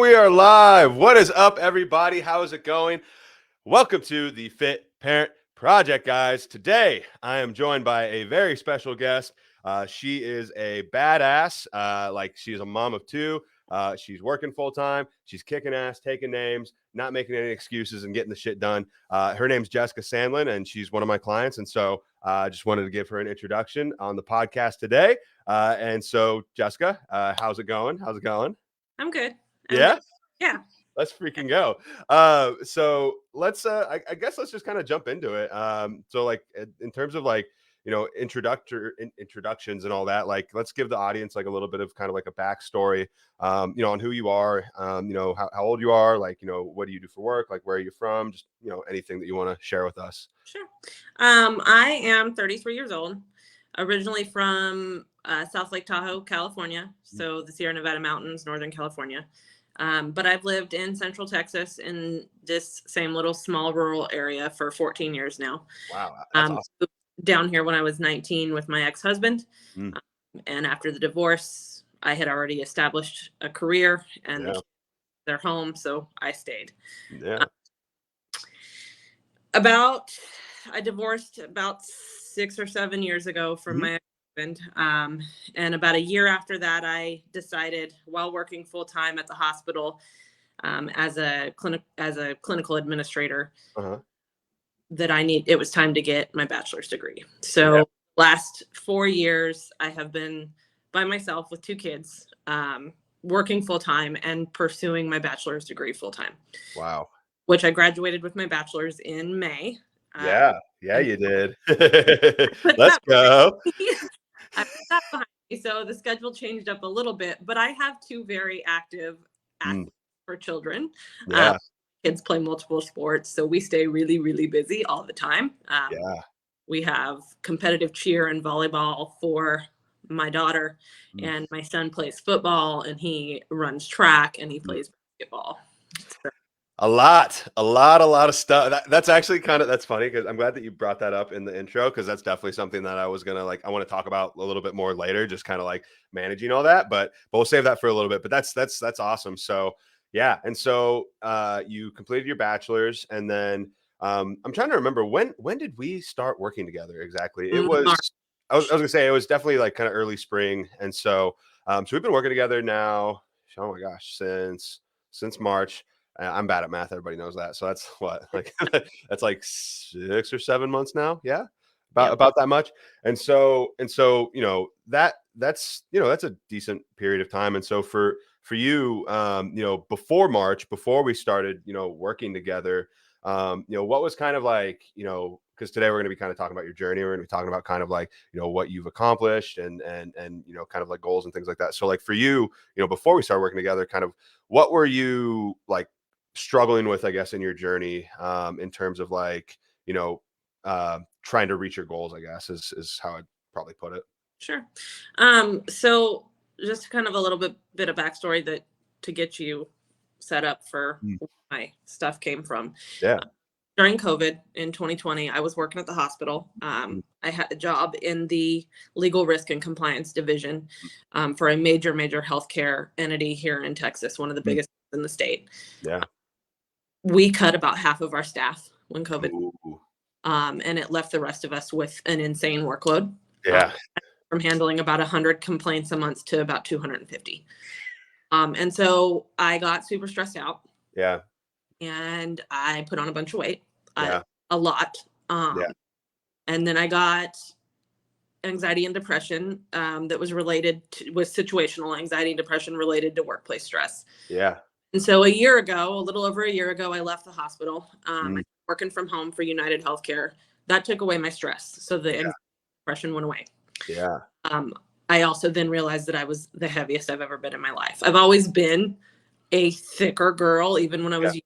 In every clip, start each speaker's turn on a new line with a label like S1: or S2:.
S1: we are live. What is up, everybody? How is it going? Welcome to the Fit Parent Project, guys. Today, I am joined by a very special guest. She is a badass. She's a mom of two. She's working full time. She's kicking ass, taking names, not making any excuses, and getting the shit done. Her name's Jessica Sandlin, and she's one of my clients. And so I just wanted to give her an introduction on the podcast today. And so, Jessica, how's it going? How's it going?
S2: I'm good.
S1: Yeah?
S2: Yeah.
S1: Let's freaking go. So let's, I guess let's just kind of jump into it. So like in terms of like, introductions and all that, like, let's give the audience like a little bit of kind of like a backstory, on who you are, how old you are, like, what do you do for work? Like, where are you from? Just, anything that you want to share with us.
S2: Sure. I am 33 years old, originally from South Lake Tahoe, California. So the Sierra Nevada mountains, Northern California. But I've lived in Central Texas in this same little small rural area for 14 years now.
S1: Wow. That's awesome.
S2: Down here when I was 19 with my ex-husband. And after the divorce, I had already established a career and their home. So I stayed.
S1: Yeah.
S2: I divorced about 6 or 7 years ago from my husband. And about a year after that, I decided, while working full time at the hospital as a clinical administrator, that it was time to get my bachelor's degree. So last 4 years, I have been by myself with 2 kids, working full time and pursuing my bachelor's degree full time.
S1: Wow.
S2: Which I graduated with my bachelor's in May.
S1: Yeah, you did. Let's go.
S2: I put that behind me. So the schedule changed up a little bit, but I have 2 very active for children.
S1: Yeah.
S2: Kids play multiple sports, so we stay really, really busy all the time. We have competitive cheer and volleyball for my daughter, and my son plays football, and he runs track, and he plays basketball. So,
S1: a lot of stuff. That's actually that's funny, because I'm glad that you brought that up in the intro, because that's definitely something that I was gonna I want to talk about a little bit more later, just kind of like managing all that, but we'll save that for a little bit. But that's awesome. So yeah, and so you completed your bachelor's, and then I'm trying to remember when did we start working together exactly? It was I was gonna say it was definitely like kind of early spring, and so we've been working together now. Oh my gosh, since March. I'm bad at math. Everybody knows that. So that's what, like, that's like 6 or 7 months now. Yeah. About that much. And so, that's a decent period of time. And so for you, before March, before we started, working together, what was kind of like, because today we're going to be kind of talking about your journey. We're going to be talking about kind of like, what you've accomplished and kind of like goals and things like that. So like for you, before we started working together, kind of what were you like struggling with, I guess, in your journey, in terms of like, trying to reach your goals, I guess is how I'd probably put it.
S2: Sure. So just kind of a little bit of backstory that to get you set up for where my stuff came from.
S1: Yeah.
S2: During COVID in 2020, I was working at the hospital. I had a job in the legal risk and compliance division for a major healthcare entity here in Texas, one of the biggest in the state.
S1: Yeah.
S2: We cut about half of our staff when COVID, and it left the rest of us with an insane workload.
S1: Yeah.
S2: From handling about 100 complaints a month to about 250. And so I got super stressed out.
S1: Yeah.
S2: And I put on a bunch of weight,
S1: a
S2: lot. And then I got anxiety and depression that was related with situational anxiety and depression related to workplace stress.
S1: Yeah.
S2: And so a little over a year ago, I left the hospital, working from home for United Healthcare. That took away my stress. So the anxiety and depression went away.
S1: Yeah.
S2: I also then realized that I was the heaviest I've ever been in my life. I've always been a thicker girl, even when I was young,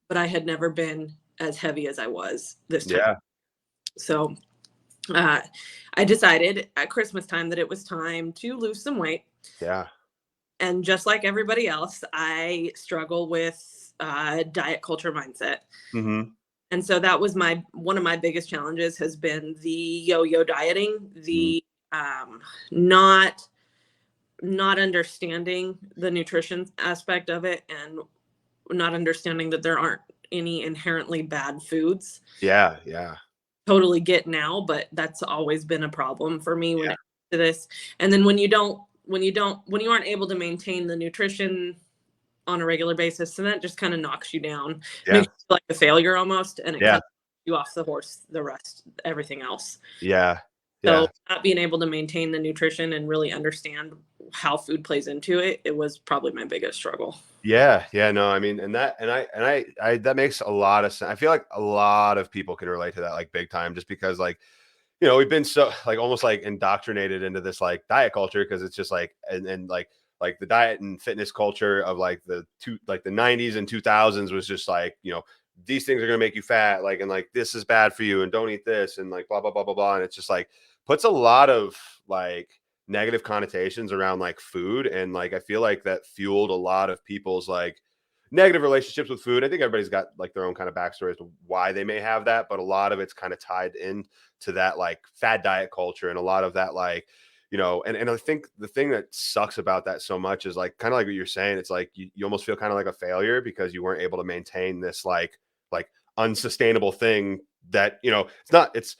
S2: but I had never been as heavy as I was this time.
S1: Yeah.
S2: So I decided at Christmas time that it was time to lose some weight.
S1: Yeah.
S2: And just like everybody else, I struggle with diet culture mindset. And so that was one of my biggest challenges has been the yo-yo dieting, the not not understanding the nutrition aspect of it, and not understanding that there aren't any inherently bad foods.
S1: Yeah, yeah,
S2: Totally get now, but that's always been a problem for me when
S1: yeah,
S2: it comes to this. And then when you aren't able to maintain the nutrition on a regular basis, and that just kind of knocks you down, makes
S1: yeah,
S2: you feel like a failure almost, and it kind
S1: yeah,
S2: of you off the horse everything else.
S1: yeah,
S2: So
S1: yeah.
S2: not being able to maintain the nutrition and really understand how food plays into it, it was probably my biggest struggle.
S1: Yeah, yeah, no, I mean, and that makes a lot of sense. I feel like a lot of people can relate to that, like, big time, just because, like, we've been so, like, almost like indoctrinated into this, like, diet culture, because it's just like, and like the diet and fitness culture of, like, the 90s and 2000s was just like, these things are gonna make you fat, like, and like, this is bad for you, and don't eat this, and like, blah blah blah blah blah, and it's just like puts a lot of, like, negative connotations around, like, food, and like, I feel like that fueled a lot of people's, like, negative relationships with food. I think everybody's got, like, their own kind of backstory as to why they may have that, but a lot of it's kind of tied in to that, like, fad diet culture, and a lot of that, like, and I think the thing that sucks about that so much is, like, kind of like what you're saying. It's like you almost feel kind of like a failure because you weren't able to maintain this, like unsustainable thing that, it's not, it's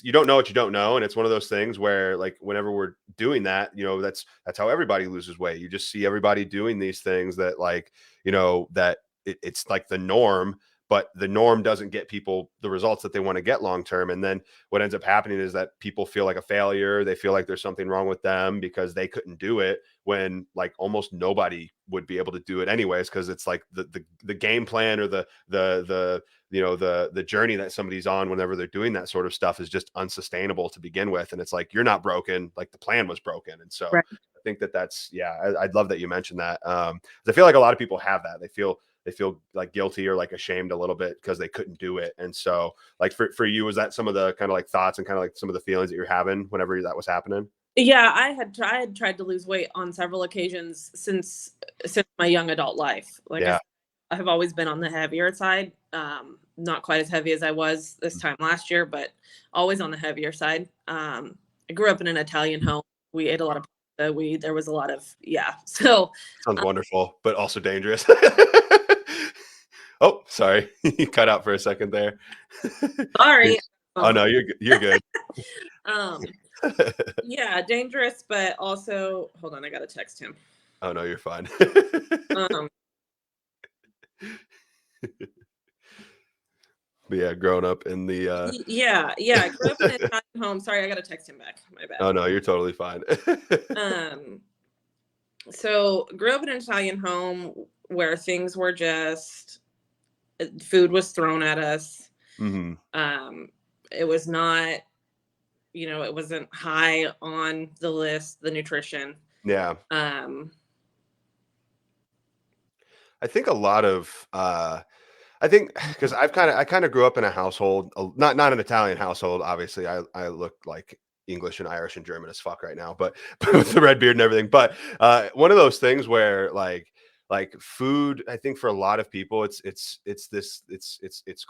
S1: you don't know what you don't know, and it's one of those things where, like, whenever we're doing that, that's how everybody loses weight. You just see everybody doing these things that, like, that it's like the norm, but the norm doesn't get people the results that they want to get long term. And then what ends up happening is that people feel like a failure. They feel like there's something wrong with them because they couldn't do it, when, like, almost nobody would be able to do it anyways, because it's like the game plan, or the journey that somebody's on whenever they're doing that sort of stuff is just unsustainable to begin with. And it's like, you're not broken, like, the plan was broken. And so
S2: Right.
S1: I think that's, yeah, I'd love that you mentioned that. 'Cause I feel like a lot of people have that. They feel like guilty or, like, ashamed a little bit because they couldn't do it. And so, like, for you, was that some of the kind of, like, thoughts and kind of, like, some of the feelings that you're having whenever that was happening?
S2: Yeah, I had tried to lose weight on several occasions since my young adult life. Like
S1: Yeah.
S2: I have always been on the heavier side. Not quite as heavy as I was this time last year, but always on the heavier side. I grew up in an Italian home. We ate a lot of pasta. There was a lot of, yeah. So
S1: Sounds wonderful, but also dangerous. Oh, sorry. You cut out for a second there.
S2: sorry.
S1: Oh,
S2: Um,
S1: no, you're good.
S2: um, yeah, dangerous, but also hold on, I gotta text him.
S1: Oh, no, you're fine.
S2: Um,
S1: But yeah, growing up in the,
S2: yeah. I grew up in an Italian home. Sorry, I gotta text him back. My bad.
S1: oh, no, you're totally fine.
S2: Um, so grew up in an Italian home where things were just food was thrown at us.
S1: Mhm.
S2: Um, it was not, it wasn't high on the list, the nutrition.
S1: Yeah.
S2: Um,
S1: I think a lot of, I think because I kind of grew up in a household, not an Italian household. Obviously, I look like English and Irish and German as fuck right now, but, with the red beard and everything. But, one of those things where, like food, I think for a lot of people, it's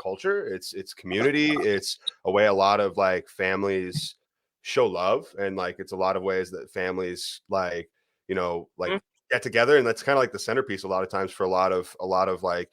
S1: culture, it's community, it's a way a lot of, like, families show love, and, like, it's a lot of ways that families, like, like, get together, and that's kind of like the centerpiece a lot of times for a lot of, like,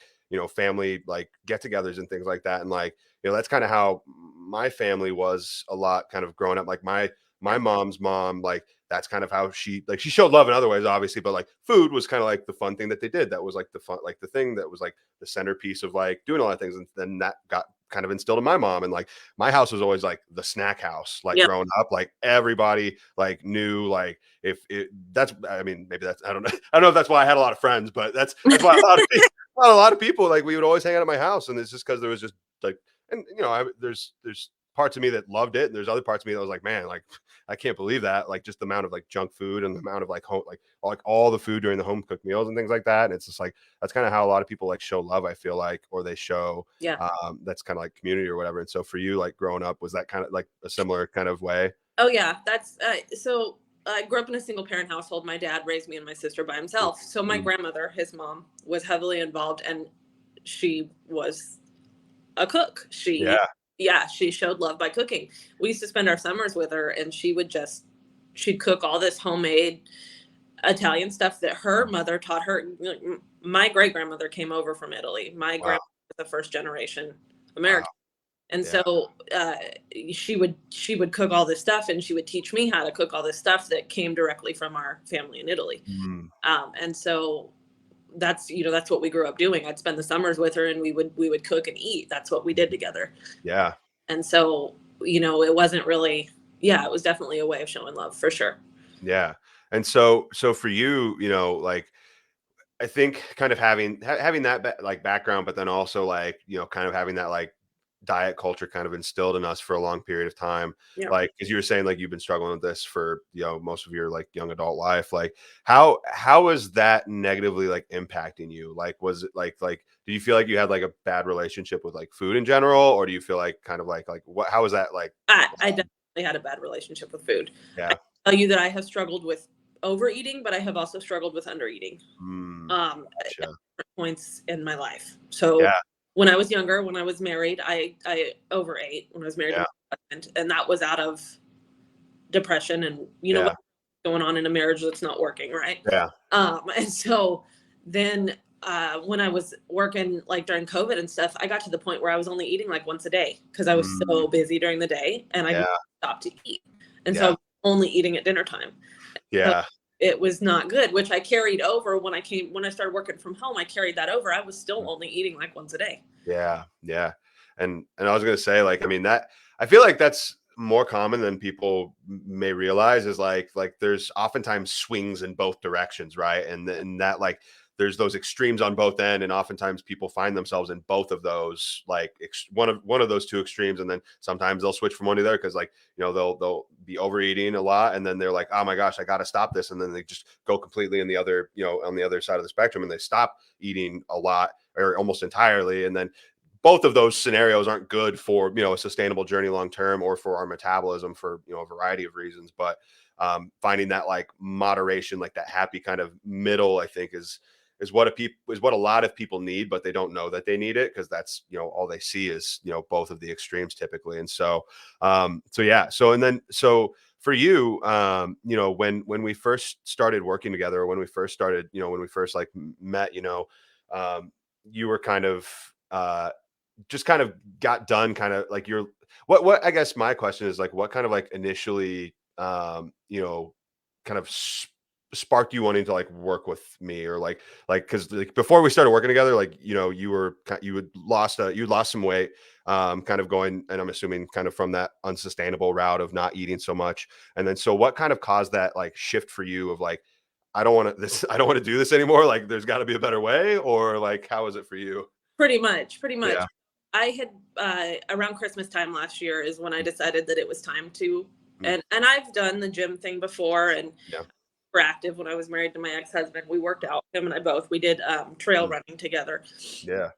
S1: family, like, get-togethers and things like that. And, like, that's kind of how my family was a lot, kind of growing up. Like, my
S2: yeah,
S1: mom's mom, like, that's kind of how she showed love in other ways, obviously, but, like, food was kind of like the fun thing that they did. That was like the fun, like, the thing that was like the centerpiece of, like, doing a lot of things. And then that got kind of instilled in my mom. And, like, my house was always like the snack house, like,
S2: yeah,
S1: growing up, like, everybody, like, knew, like, if it that's I mean, maybe that's, I don't know. I don't know if that's why I had a lot of friends, but that's why a lot of people, like, we would always hang out at my house. And it's just because there was just, like, and, there's parts of me that loved it, and there's other parts of me that was like, man, like, I can't believe that, like, just the amount of, like, junk food, and the amount of, like, home, like all the food during the home cooked meals and things like that. And it's just like, that's kind of how a lot of people, like, show love, I feel like, or they show,
S2: yeah.
S1: that's kind of like community or whatever. And so for you, like, growing up, was that kind of like a similar kind of way?
S2: Oh yeah, that's so. I grew up in a single parent household. My dad raised me and my sister by himself. So my
S1: Mhm.
S2: grandmother, his mom, was heavily involved, and she was a cook.
S1: Yeah.
S2: She showed love by cooking. We used to spend our summers with her, and she'd cook all this homemade Italian stuff that her mother taught her. My great grandmother came over from Italy. My
S1: Wow.
S2: grandmother was a first generation
S1: Wow.
S2: American. And
S1: Yeah.
S2: so she would cook all this stuff, and she would teach me how to cook all this stuff that came directly from our family in Italy.
S1: Mm,
S2: And so that's what we grew up doing. I'd spend the summers with her, and we would cook and eat. That's what we did together.
S1: yeah.
S2: And so it wasn't really, yeah, it was definitely a way of showing love for sure.
S1: Yeah. And so for you, like I think kind of having that like background, but then also like, kind of having that like diet culture kind of instilled in us for a long period of time.
S2: Yeah.
S1: Like, as you were saying, like you've been struggling with this for, most of your like young adult life. Like how is that negatively like impacting you? Like, was it like, do you feel like you had like a bad relationship with like food in general? Or do you feel like kind of like what, how is that like?
S2: I definitely had a bad relationship with food. I
S1: Yeah.
S2: can tell you that I have struggled with overeating, but I have also struggled with undereating.
S1: Mm,
S2: At
S1: gotcha.
S2: different points in my life. So
S1: Yeah.
S2: when I was younger, when I was married, I overate when I was married to
S1: Yeah.
S2: my husband, and that was out of depression and
S1: Yeah.
S2: what's going on in a marriage that's not working, right?
S1: Yeah.
S2: And so then when I was working like during COVID and stuff, I got to the point where I was only eating like once a day because I was
S1: Mm,
S2: so busy during the day, and I
S1: yeah.
S2: stopped to eat. And so I
S1: Yeah.
S2: was only eating at dinner time. So
S1: Yeah.
S2: it was not good, which I carried over when I started working from home. I carried that over. I was still only eating like once a day.
S1: Yeah, yeah. And I was gonna say, like, I mean, that I feel like that's more common than people may realize is like there's oftentimes swings in both directions, right? And that like there's those extremes on both end, and oftentimes people find themselves in both of those, like one of those two extremes, and then sometimes they'll switch from one to the other because like they'll be overeating a lot, and then they're like, oh my gosh, I got to stop this, and then they just go completely in the other on the other side of the spectrum, and they stop eating a lot or almost entirely, and then both of those scenarios aren't good for a sustainable journey long term or for our metabolism for a variety of reasons. But finding that like moderation, like that happy kind of middle, I think is what a lot of people need, but they don't know that they need it because that's all they see is both of the extremes typically. And so yeah, so for you, when we first started working together, or when we first started, when we first like met, um, you were kind of just kind of got done kind of like your what I guess my question is like what kind of like initially kind of sparked you wanting to like work with me, or like because like before we started working together, like you'd lost some weight, kind of going, and I'm assuming kind of from that unsustainable route of not eating so much, and then so what kind of caused that like shift for you of like I don't want to do this anymore, like there's got to be a better way, or like how is it for you?
S2: Pretty much, pretty much.
S1: Yeah.
S2: I had around Christmas time last year is when I decided that it was time to,
S1: Mm,
S2: and I've done the gym thing before, and
S1: yeah.
S2: we're active. When I was married to my ex-husband, we worked out. Him and I both. We did trail
S1: Mm,
S2: running together,
S1: yeah.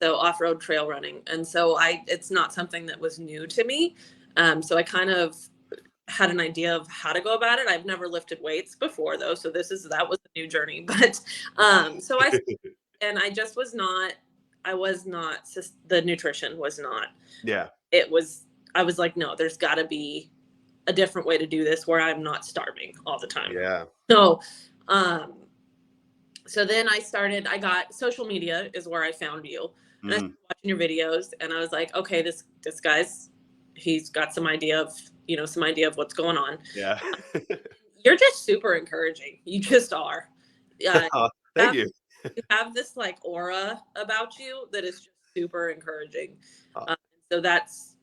S2: so off-road trail running. And so it's not something that was new to me. So I kind of had an idea of how to go about it. I've never lifted weights before though, so that was a new journey. But so I just was not. I was not. The nutrition was not.
S1: Yeah.
S2: It was. I was like, no, there's got to be a different way to do this where I'm not starving all the time.
S1: Yeah.
S2: So, um, so then I got social media is where I found you, and I
S1: Mm,
S2: started watching your videos, and I was like, okay, this guy's, he's got some idea of, some idea of what's going on.
S1: yeah.
S2: You're just super encouraging. You just are. Yeah.
S1: Aw,
S2: You
S1: thank
S2: have,
S1: you.
S2: you have this like aura about you that is just super encouraging.
S1: Aw,
S2: Um, so that's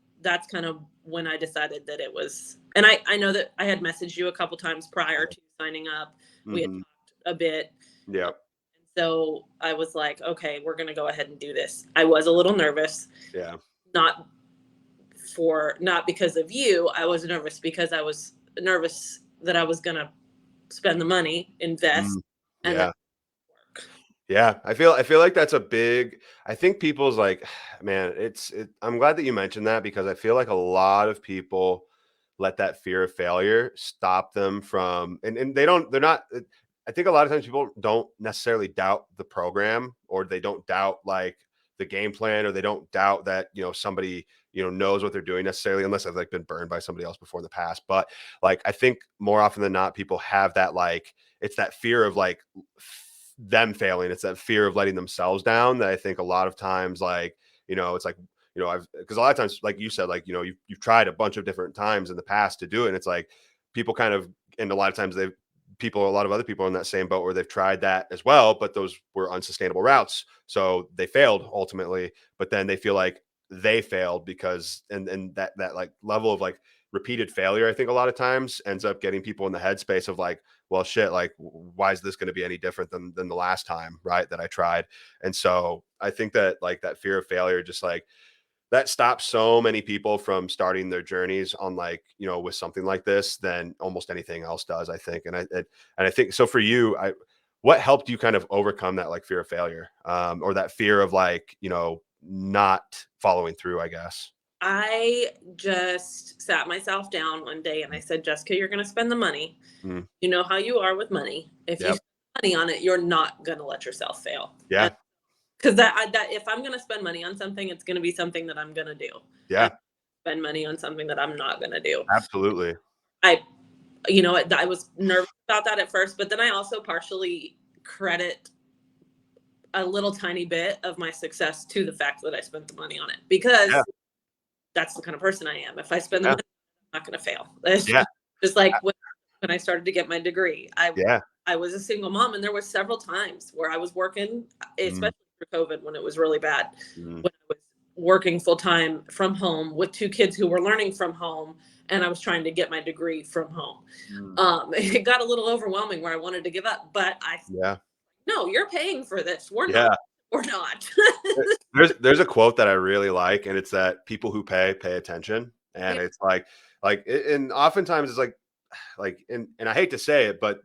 S2: kind of when I decided that it was, and I know that I had messaged you a couple times prior to signing up. We had
S1: mhm.
S2: talked a bit.
S1: Yep.
S2: And so I was like, okay, we're going to go ahead and do this. I was a little nervous,
S1: Yeah.
S2: not not because of you. I was nervous because I was nervous that I was going to spend the money, invest,
S1: Mm,
S2: and then
S1: yeah.
S2: work.
S1: Yeah. I feel like that's a big I think people's like, man, I'm glad that you mentioned that because I feel like a lot of people let that fear of failure stop them from and they're not I think a lot of times people don't necessarily doubt the program, or they don't doubt like the game plan, or they don't doubt that somebody knows what they're doing necessarily, unless I've like been burned by somebody else before in the past. But like I think more often than not people have that like it's that fear of like them failing. It's that fear of letting themselves down that I think a lot of times, like, it's like, I've, because a lot of times, like you said, like, you've tried a bunch of different times in the past to do it. And it's like people kind of, and a lot of times a lot of other people are in that same boat where they've tried that as well, but those were unsustainable routes. So they failed ultimately, but then they feel like they failed because, and that like level of like repeated failure, I think a lot of times ends up getting people in the headspace of like, well, shit, like, why is this going to be any different than the last time, right, that I tried? And so I think that like that fear of failure, just like that stops so many people from starting their journeys on like, with something like this than almost anything else does, I think. And I think so for you, what helped you kind of overcome that like fear of failure, or that fear of like, not following through, I guess?
S2: I just sat myself down one day and I said, Jessica, you're going to spend the money.
S1: Mm,
S2: You know how you are with money. If you
S1: yep.
S2: spend money on it, you're not going to let yourself fail.
S1: Yeah.
S2: Because that if I'm going to spend money on something, it's going to be something that I'm going to do. I
S1: Yeah.
S2: spend money on something that I'm not going to do.
S1: Absolutely.
S2: I, I was nervous about that at first, but then I also partially credit a little tiny bit of my success to the fact that I spent the money on it, because
S1: Yeah.
S2: that's the kind of person I am. If I spend the
S1: Yeah.
S2: money, I'm not going to fail. It's
S1: Yeah.
S2: just like when I started to get my degree,
S1: Yeah.
S2: I was a single mom, and there was several times where I was working,
S1: Mm,
S2: especially for COVID when it was really bad,
S1: mm,
S2: when I was working full time from home with two kids who were learning from home, and I was trying to get my degrry from home.
S1: mm.
S2: It got a little overwhelming where I wanted to give up, but
S1: Yeah.
S2: no, you're paying for this. We're not.
S1: Yeah.
S2: We're not.
S1: There's a quote that I really like, and it's that people who pay attention.
S2: Yeah.
S1: And it's and oftentimes it's and I hate to say it, but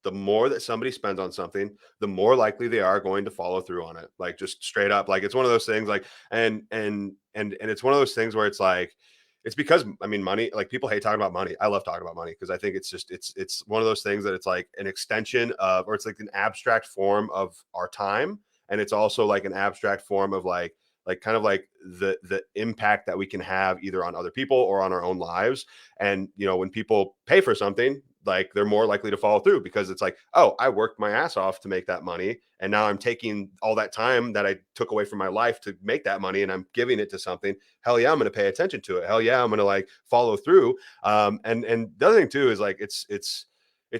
S1: the more that somebody spends on something, the more likely they are going to follow through on it. Like, just straight up. Like, it's one of those things, like, and it's one of those things where it's like, it's because, I mean, money, like, people hate talking about money. I love talking about money because I think it's just, it's one of those things that it's like an extension of, or it's like an abstract form of our time. And it's also like an abstract form of like kind of like the impact that we can have either on other people or on our own lives. And when people pay for something, like, they're more likely to follow through because it's like, oh, I worked my ass off to make that money, and now I'm taking all that time that I took away from my life to make that money and I'm giving it to something. Hell yeah, I'm going to pay attention to it. Hell yeah, I'm going to like follow through. And the other thing too is like, it's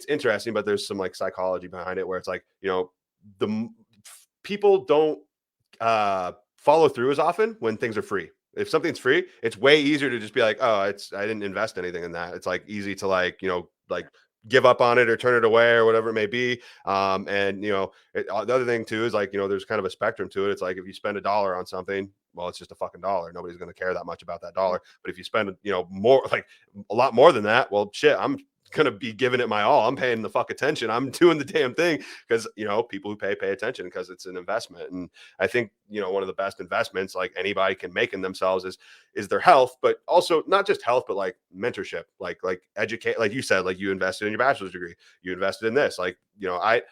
S1: interesting, but there's some like psychology behind it where it's like, the people don't follow through as often when things are free. If something's free, it's way easier to just be like, oh, I didn't invest anything in that. It's like easy to like, like give up on it or turn it away or whatever it may be. And the other thing too is like, there's kind of a spectrum to it. It's like, if you spend $1 on something, well, it's just a fucking dollar. Nobody's going to care that much about that dollar. But if you spend, more, like a lot more than that, well, shit, I'm gonna be giving it my all. I'm paying the fuck attention. I'm doing the damn thing because people who pay attention because it's an investment. And I think one of the best investments like anybody can make in themselves is their health, but also not just health, but like mentorship, like educate, like you said, like you invested in your bachelor's degree, you invested in this, like I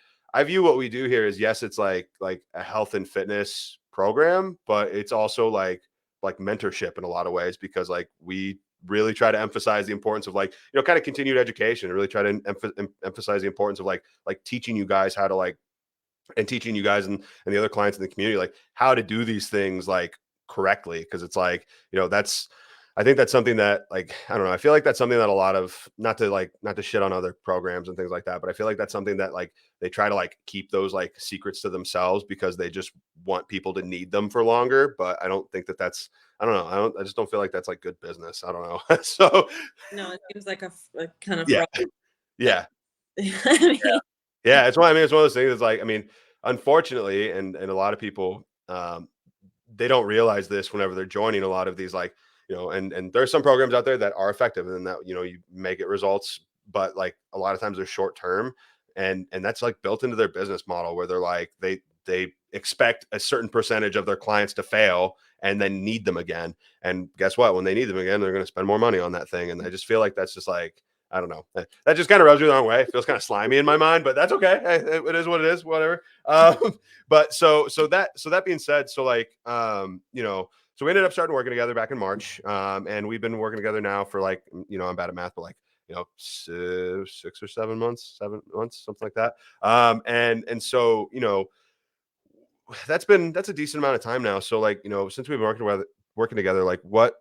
S1: view what we do here is, yes, it's like a health and fitness program, but it's also like mentorship in a lot of ways, because like we really try to emphasize the importance of like kind of continued education, and really try to emphasize the importance of like teaching you guys how to like, and teaching you guys and the other clients in the community like how to do these things like correctly. Because it's like, that's, I think that's something that, like, I don't know, I feel like that's something that a lot of, not to shit on other programs and things like that, but I feel like that's something that like they try to like keep those like secrets to themselves because they just want people to need them for longer. But I don't think that that's, I don't know, I just don't feel like that's like good business. I don't know. So
S2: No, it seems like a kind of
S1: yeah.
S2: fraud.
S1: Yeah.
S2: I mean,
S1: Yeah, it's one. I mean, it's one of those things. It's like, I mean, unfortunately, and a lot of people, they don't realize this whenever they're joining a lot of these, like, and there's some programs out there that are effective and that you may get results, but like a lot of times they're short term, and that's like built into their business model where they're like they expect a certain percentage of their clients to fail and then need them again. And guess what? When they need them again, they're going to spend more money on that thing. And I just feel like that's just like, I don't know. That just kind of rubs me the wrong way. It feels kind of slimy in my mind, but that's okay. Hey, it is what it is. Whatever. But so that being said, so like, so we ended up starting working together back in March, and we've been working together now for like, I'm bad at math, but like 6 or 7 months, something like that. And so, that's a decent amount of time now. So like, since we've been working together, like what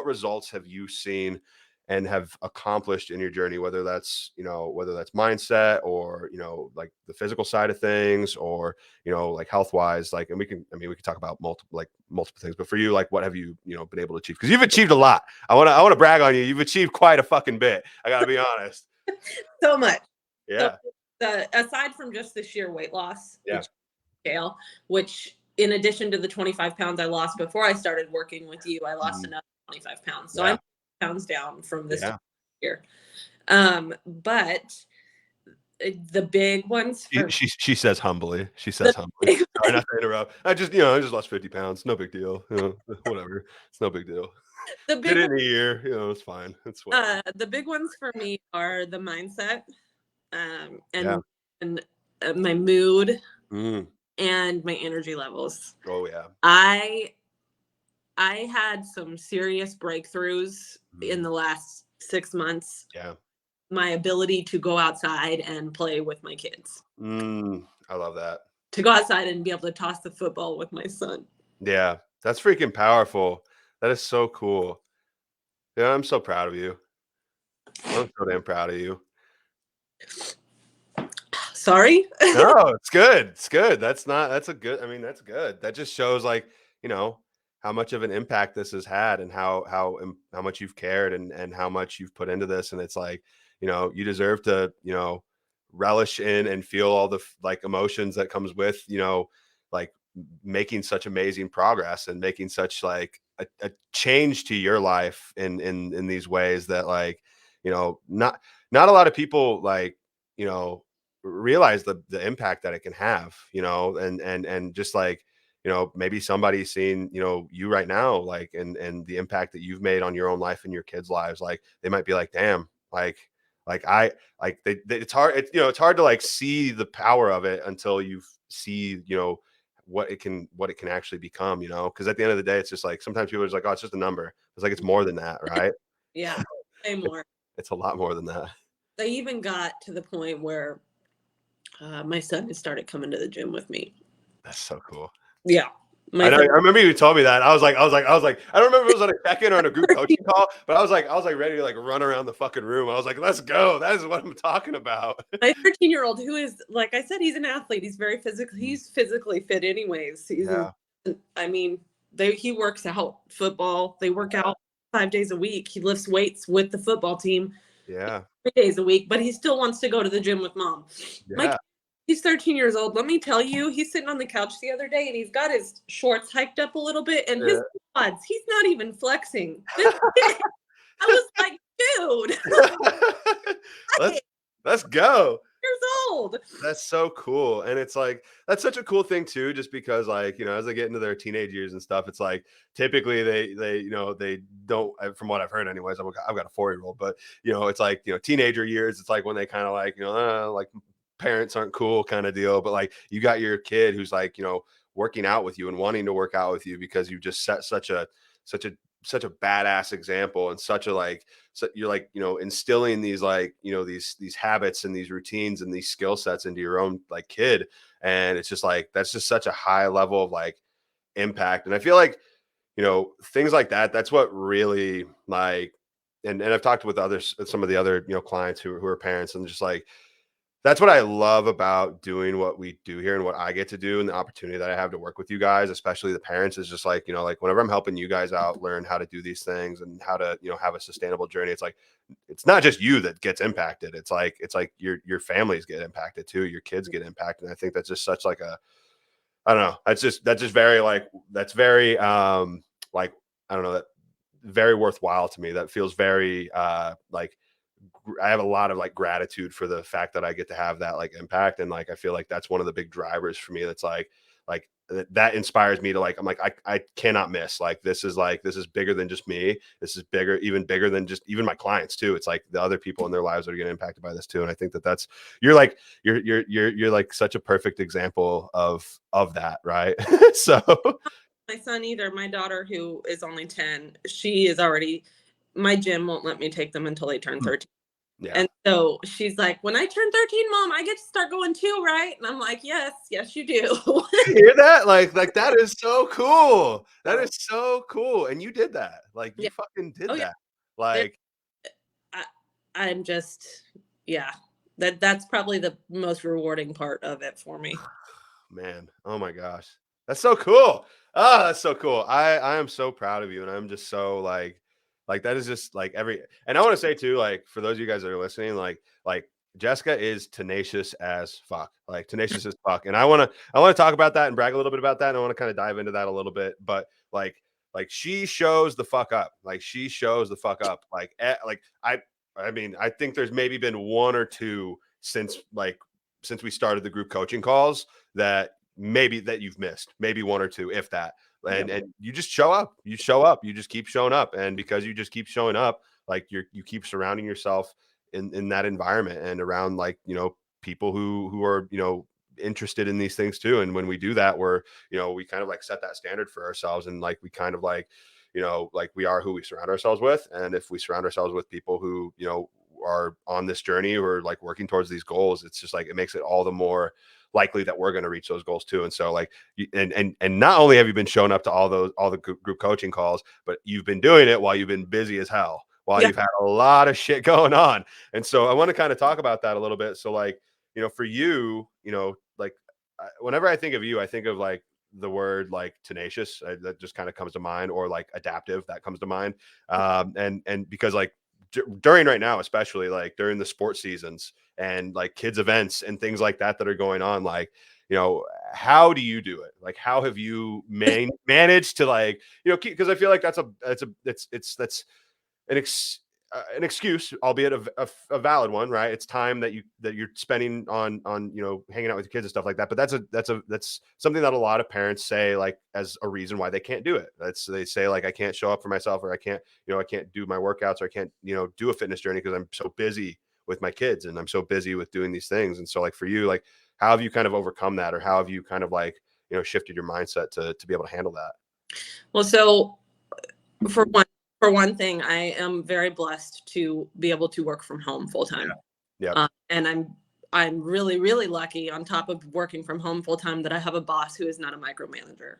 S1: results have you seen and have accomplished in your journey, whether that's mindset or, like the physical side of things or, like health wise, like, and we can talk about multiple things, but for you, like, what have you, been able to achieve? Cause you've achieved a lot. I want to brag on you. You've achieved quite a fucking bit. I gotta be honest.
S2: So much. So
S1: Yeah.
S2: aside from just the sheer weight loss,
S1: Yeah.
S2: scale, which in addition to the 25 pounds I lost before I started working with you, I lost another 25 pounds. So
S1: Yeah.
S2: I'm pounds down from this
S1: Yeah.
S2: year. But the big ones for
S1: She says humbly. She
S2: the
S1: says humbly.
S2: big,
S1: Sorry, not to interrupt. I just lost 50 pounds. No big deal. Whatever. It's no big deal.
S2: the
S1: Did
S2: big
S1: it in a year. It's fine. It's whatever.
S2: the big ones for me are the mindset,
S1: Yeah.
S2: and my mood
S1: Mm.
S2: and my energy levels.
S1: Oh yeah.
S2: I had some serious breakthroughs in
S1: Mm.
S2: the last 6 months.
S1: Yeah.
S2: My ability to go outside and play with my kids,
S1: I love that.
S2: to go outside and be able to toss the football with my son.
S1: Yeah. That's freaking powerful. That is so cool. Yeah, I'm so proud of you. I'm so damn proud of you.
S2: Sorry.
S1: No, it's good. It's good. That's a good, I mean, that's good. That just shows like, you know, how much of an impact this has had and how much you've cared and how much you've put into this. And it's like, you deserve to, relish in and feel all the like emotions that comes with, like making such amazing progress and making such like a change to your life in these ways that like, not a lot of people like, you know, realize the impact that it can have, and just like, maybe somebody's seeing, you right now, like, and the impact that you've made on your own life and your kids' lives. Like they might be like, damn, like I like it's hard. It's hard to like see the power of it until you see, what it can actually become, because at the end of the day, it's just like sometimes people are just like, oh, it's just a number. It's like it's more than that, right?
S2: Yeah, way more.
S1: It's a lot more than that.
S2: I even got to the point where my son has started coming to the gym with me.
S1: That's so cool.
S2: Yeah,
S1: I
S2: my
S1: know.
S2: son.
S1: I remember you told me that. I was like, I don't remember if it was on a check-in or on a group coaching call, but I was like ready to like run around the fucking room. I was like, let's go. That is what I'm talking about.
S2: My 13-year-old, who is, like I said, he's an athlete. He's very he's physically fit anyways.
S1: Yeah.
S2: I mean, he works out football. They work out 5 days a week. He lifts weights with the football team
S1: Yeah.
S2: 3 days a week, but he still wants to go to the gym with mom.
S1: Yeah.
S2: He's 13 years old. Let me tell you, he's sitting on the couch the other day and he's got his shorts hiked up a little bit and his quads, he's not even flexing. I was like, dude.
S1: Let's go.
S2: Years old.
S1: That's so cool. And it's like, that's such a cool thing too, just because like, as they get into their teenage years and stuff, it's like typically they don't, from what I've heard anyways, I've got a 4-year-old, but it's like, teenager years, it's like when they kind of like, like parents aren't cool kind of deal. But like you got your kid who's like, working out with you and wanting to work out with you because you just set such a badass example and such a like, so you're like, instilling these like, these habits and these routines and these skill sets into your own like kid. And it's just like, that's just such a high level of like impact. And I feel like, things like that, that's what really like, and I've talked with some of the other, clients who are parents, and just like, that's what I love about doing what we do here and what I get to do and the opportunity that I have to work with you guys, especially the parents, is just like, like whenever I'm helping you guys out, learn how to do these things and how to, have a sustainable journey. It's like, it's not just you that gets impacted. It's like your families get impacted too. Your kids get impacted. And I think that's just such like I don't know. That's just very like, that's very, like, I don't know, that very worthwhile to me. That feels very, like, I have a lot of like gratitude for the fact that I get to have that like impact. And like, I feel like that's one of the big drivers for me. That's like that inspires me to like, I'm like, I cannot miss, like, this is bigger than just me. This is even bigger than just even my clients too. It's like the other people in their lives that are getting impacted by this too. And I think that you're like such a perfect example of that. Right. So
S2: My son either. My daughter, who is only 10, she is already, my gym won't let me take them until they turn 13.
S1: Yeah.
S2: And so she's like, when I turn 13, mom, I get to start going too, right? And I'm like, yes, yes, you do.
S1: You hear that? Like that is so cool. That
S2: So
S1: is so cool. And you did that. Like you
S2: yeah.
S1: fucking did
S2: Oh yeah.
S1: that.
S2: There,
S1: Like,
S2: I, I'm just, yeah, that's probably the most rewarding part of it for me.
S1: man, oh my gosh. That's so cool. Oh, that's so cool. I am so proud of you, and I'm just so like that is just like every and I want to say too, like for those of you guys that are listening, like Jessica is tenacious as fuck. Like tenacious as fuck. And I want to talk about that and brag a little bit about that. And I want to kind of dive into that a little bit. But like she shows the fuck up. Like she shows the fuck up. Like I mean, I think there's maybe been one or two since we started the group coaching calls that maybe that you've missed, maybe one or two, if that. And
S2: Yep.
S1: and you just show up. You show up. You just keep showing up. And because you just keep showing up, like you keep surrounding yourself in that environment and around like, people who are, interested in these things too. And when we do that, we kind of like set that standard for ourselves and like we kind of like, like we are who we surround ourselves with. And if we surround ourselves with people who, are on this journey or like working towards these goals, it's just like it makes it all the more likely that we're going to reach those goals too. And so like and not only have you been showing up to all the group coaching calls, but you've been doing it while you've been busy as hell, while
S2: Yeah.
S1: you've had a lot of shit going on. And so I want to kind of talk about that a little bit. So like, for you, like whenever I think of you, I think of like the word like tenacious, that just kind of comes to mind, or like adaptive, that comes to mind. And because like during right now, especially like during the sports seasons and like kids events and things like that are going on, like, how do you do it? Like, how have you managed to like, because I feel like that's an excuse, albeit a valid one, right? It's time that you're spending on hanging out with your kids and stuff like that. But that's something that a lot of parents say like as a reason why they can't do it. They say like I can't show up for myself, or I can't do my workouts, or I can't do a fitness journey because I'm so busy with my kids and I'm so busy with doing these things. And so like for you, like how have you kind of overcome that, or how have you kind of like shifted your mindset to be able to handle that?
S2: Well, so for one thing, I am very blessed to be able to work from home full time.
S1: Yeah.
S2: And I'm really, really lucky on top of working from home full time that I have a boss who is not a micromanager.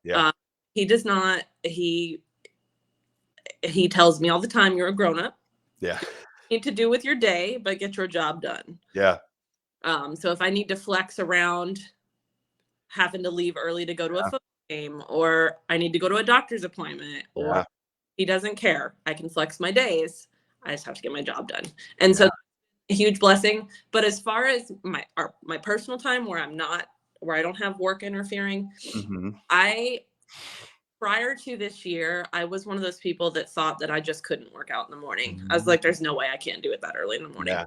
S1: Yeah.
S2: He does not, he tells me all the time, you're a grown up.
S1: Yeah.
S2: You need to do with your day, but get your job done.
S1: Yeah.
S2: So if I need to flex around having to leave early to go to a football game, or I need to go to a doctor's appointment, or he doesn't care. I can flex my days. I just have to get my job done. And so a huge blessing. But as far as my personal time where I don't have work interfering, prior to this year, I was one of those people that thought that I just couldn't work out in the morning. I was like, there's no way I can't do it that early in the morning.
S1: Yeah.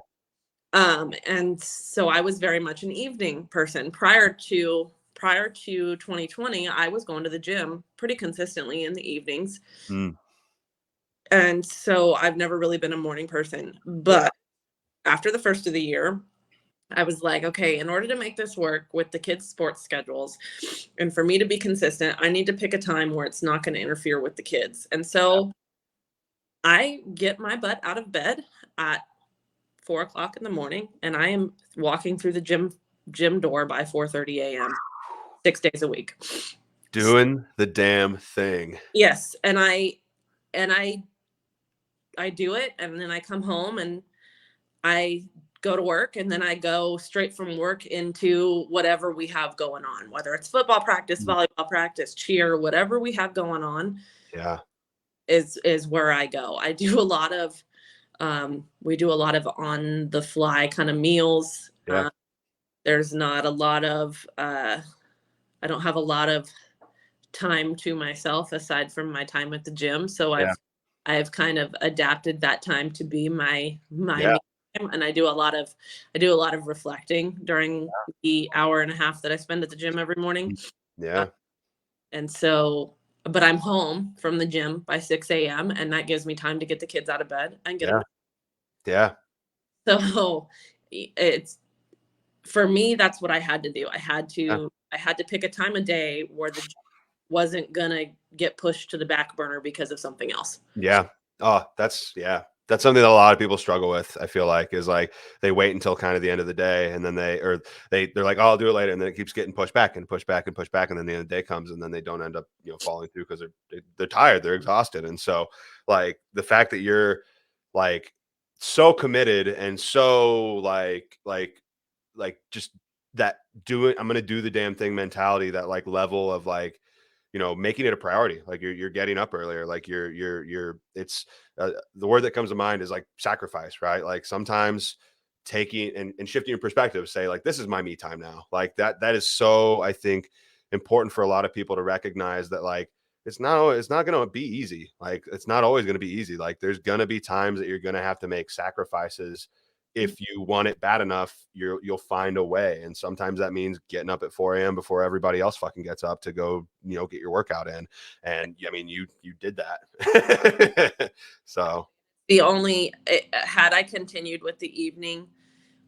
S2: And so I was very much an evening person. Prior to 2020, I was going to the gym pretty consistently in the evenings. And so I've never really been a morning person. But after the first of the year, I was like, okay, in order to make this work with the kids' sports schedules and for me to be consistent, I need to pick a time where it's not going to interfere with the kids. And so I get my butt out of bed at 4:00 in the morning, and I am walking through the gym door by 4:30 a.m. 6 days a week.
S1: Doing the damn thing.
S2: Yes. And I do it, and then I come home and I go to work, and then I go straight from work into whatever we have going on, whether it's football practice, volleyball practice, cheer, whatever we have going on.
S1: Yeah.
S2: Is where I go. I do a lot of we do a lot of on the fly kind of meals.
S1: Yeah.
S2: There's not a lot of I don't have a lot of time to myself aside from my time at the gym. So I've kind of adapted that time to be my me time, and I do a lot of reflecting during the hour and a half that I spend at the gym every morning.
S1: Yeah.
S2: And so, but I'm home from the gym by 6 a.m. and that gives me time to get the kids out of bed and get them.
S1: Yeah.
S2: So it's, for me, that's what I had to do. I had to pick a time of day where the gym wasn't gonna get pushed to the back burner because of something else.
S1: Yeah. Oh, that's That's something that a lot of people struggle with. I feel like is like they wait until kind of the end of the day, and then they're like, "Oh, I'll do it later," and then it keeps getting pushed back and pushed back and pushed back, and then the end of the day comes, and then they don't end up falling through because they're tired, they're exhausted, and so like the fact that you're like so committed and so just that doing I'm gonna do the damn thing mentality, that like level of like making it a priority. Like you're getting up earlier. Like you're. It's the word that comes to mind is like sacrifice, right? Like sometimes taking and shifting your perspective, say like this is my me time now. Like that is so I think important for a lot of people to recognize that like it's not going to be easy. Like it's not always going to be easy. Like there's going to be times that you're going to have to make sacrifices. If you want it bad enough, you'll find a way. And sometimes that means getting up at 4 a.m. before everybody else fucking gets up to go, get your workout in. And I mean, you did that. So
S2: The only had I continued with the evening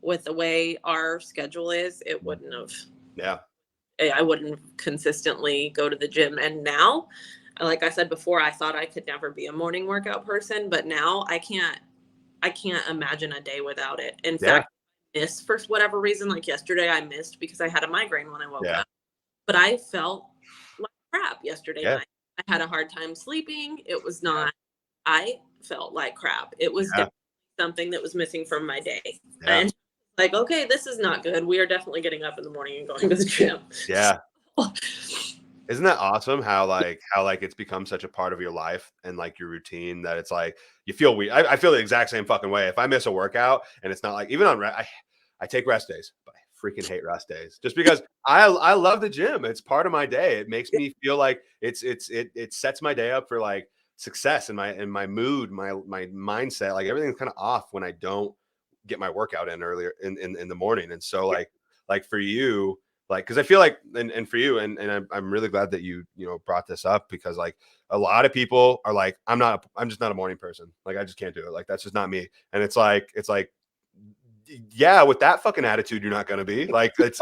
S2: with the way our schedule is, it wouldn't have.
S1: yeah.
S2: I wouldn't consistently go to the gym. And now, like I said before, I thought I could never be a morning workout person, but now I can't imagine a day without it. In
S1: Yeah.
S2: fact, I missed for whatever reason. Like yesterday, I missed because I had a migraine when I woke
S1: Yeah.
S2: up. But I felt like crap yesterday
S1: Yeah.
S2: night. I had a hard time sleeping. It was not. I felt like crap. It was
S1: Yeah.
S2: something that was missing from my day.
S1: Yeah.
S2: And like, okay, this is not good. We are definitely getting up in the morning and going to the gym.
S1: Yeah. Isn't that awesome how it's become such a part of your life and like your routine that it's like you feel weird. I feel the exact same fucking way. If I miss a workout and it's not like even on I take rest days, but I freaking hate rest days just because I love the gym. It's part of my day. It makes me feel like it sets my day up for like success and my mood, my mindset. Like everything's kind of off when I don't get my workout in earlier in the morning. And so like for you, like because I feel like and for you and I'm really glad that you brought this up because like a lot of people are like I'm just not a morning person, like I just can't do it, like that's just not me. And it's like yeah, with that fucking attitude you're not going to be like it's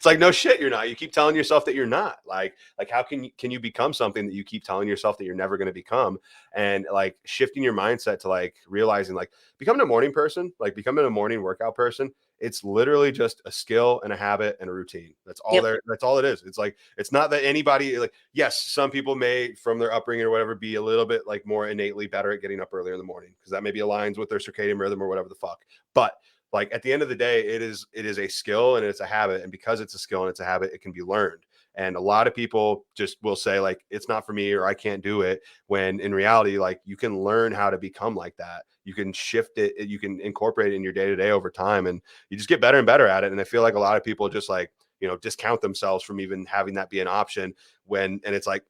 S1: like no shit you're not. You keep telling yourself that you're not. Like how can you become something that you keep telling yourself that you're never going to become? And like shifting your mindset to like realizing like becoming a morning person, like becoming a morning workout person, it's literally just a skill and a habit and a routine. That's all
S2: Yep.
S1: that's all it is. It's like it's not that anybody like yes, some people may from their upbringing or whatever be a little bit like more innately better at getting up earlier in the morning because that maybe aligns with their circadian rhythm or whatever the fuck. But like at the end of the day, it is a skill and it's a habit. And because it's a skill and it's a habit, it can be learned. And a lot of people just will say like it's not for me or I can't do it, when in reality like you can learn how to become like that. You can shift it, you can incorporate it in your day-to-day over time, and you just get better and better at it. And I feel like a lot of people just like discount themselves from even having that be an option when and it's like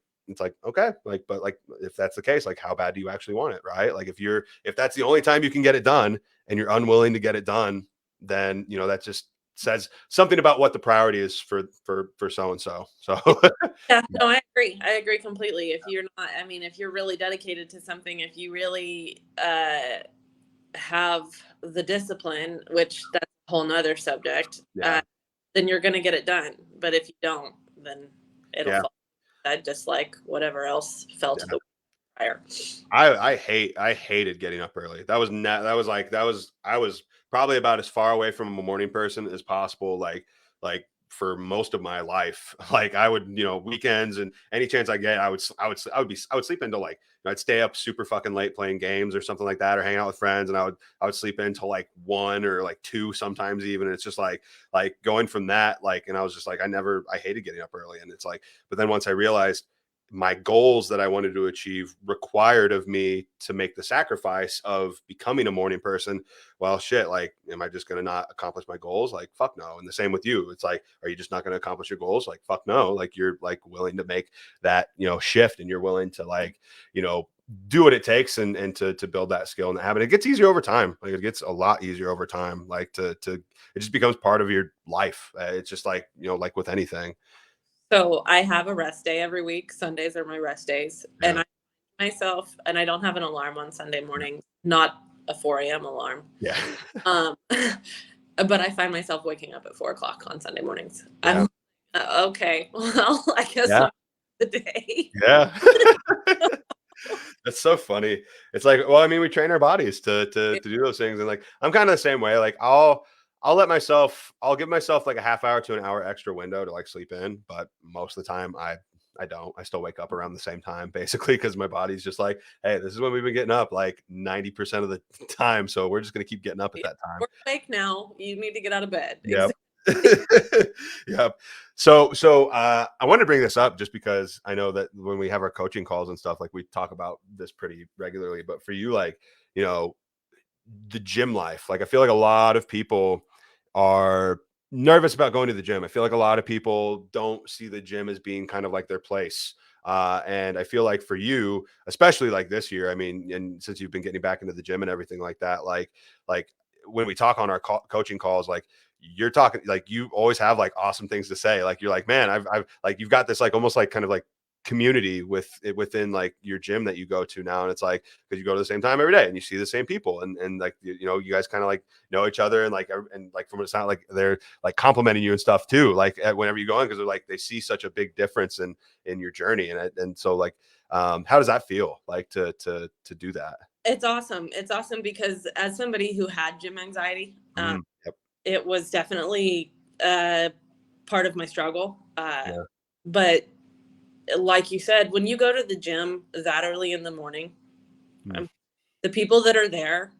S1: okay, like but like if that's the case, like how bad do you actually want it, right? Like if that's the only time you can get it done and you're unwilling to get it done, then that just says something about what the priority is for so and so. So
S2: Yeah, no, I agree. I agree completely. If you're not, I mean, if you're really dedicated to something, if you really have the discipline, which that's a whole nother subject,
S1: yeah,
S2: then you're going to get it done. But if you don't, then it'll
S1: yeah,
S2: fall. I just like whatever else fell to
S1: yeah.
S2: the fire.
S1: I hated getting up early. I was probably about as far away from a morning person as possible. Like for most of my life, like I would weekends and any chance I get, I would sleep until like I'd stay up super fucking late playing games or something like that, or hang out with friends, and I would sleep until like 1 or like 2 sometimes even. And it's just like going from that and I was just like I hated getting up early, and it's like but then once I realized my goals that I wanted to achieve required of me to make the sacrifice of becoming a morning person. Well, shit, like, am I just going to not accomplish my goals? Like, fuck no. And the same with you. It's like, are you just not going to accomplish your goals? Like, fuck no. Like, you're like willing to make that, shift, and you're willing to do what it takes and to build that skill and that habit. It gets easier over time. Like it gets a lot easier over time. Like it just becomes part of your life. It's just like, like with anything.
S2: So I have a rest day every week. Sundays are my rest days.
S1: Yeah.
S2: And I don't have an alarm on Sunday morning, not a 4 a.m. alarm.
S1: Yeah.
S2: Um, but I find myself waking up at 4 o'clock on Sunday mornings.
S1: Yeah.
S2: I'm okay. Well, I guess
S1: Yeah.
S2: not the day.
S1: Yeah. That's so funny. It's like, well, I mean, we train our bodies to do those things, and like I'm kind of the same way. Like I'll give myself like a half hour to an hour extra window to like sleep in, but most of the time I don't. I still wake up around the same time basically because my body's just like, hey, this is when we've been getting up like 90% of the time, so we're just gonna keep getting up at
S2: Yeah,
S1: that time.
S2: we're awake now. You need to get out of bed.
S1: Yep.
S2: Exactly.
S1: Yep. So I want to bring this up just because I know that when we have our coaching calls and stuff, like we talk about this pretty regularly. But for you, like, you know, the gym life, like I feel like a lot of people are nervous about going to the gym. I feel like a lot of people don't see the gym as being kind of like their place. And I feel like for you, especially like this year, I mean, and since you've been getting back into the gym and everything like that, like when we talk on our coaching calls, like you're talking, like you always have like awesome things to say. Like you're like, man, I've like you've got this like almost like kind of like community within like your gym that you go to now, and it's like because you go to the same time every day and you see the same people, and like you know you guys kind of like know each other, and like from what it sounds like they're like complimenting you and stuff too, like whenever you go in, because they're like they see such a big difference in your journey, and so like how does that feel like to do that?
S2: It's awesome. It's awesome because as somebody who had gym anxiety,
S1: Yep.
S2: it was definitely part of my struggle.
S1: Yeah.
S2: But like you said, when you go to the gym that early in the morning,
S1: Mm.
S2: um, the people that are there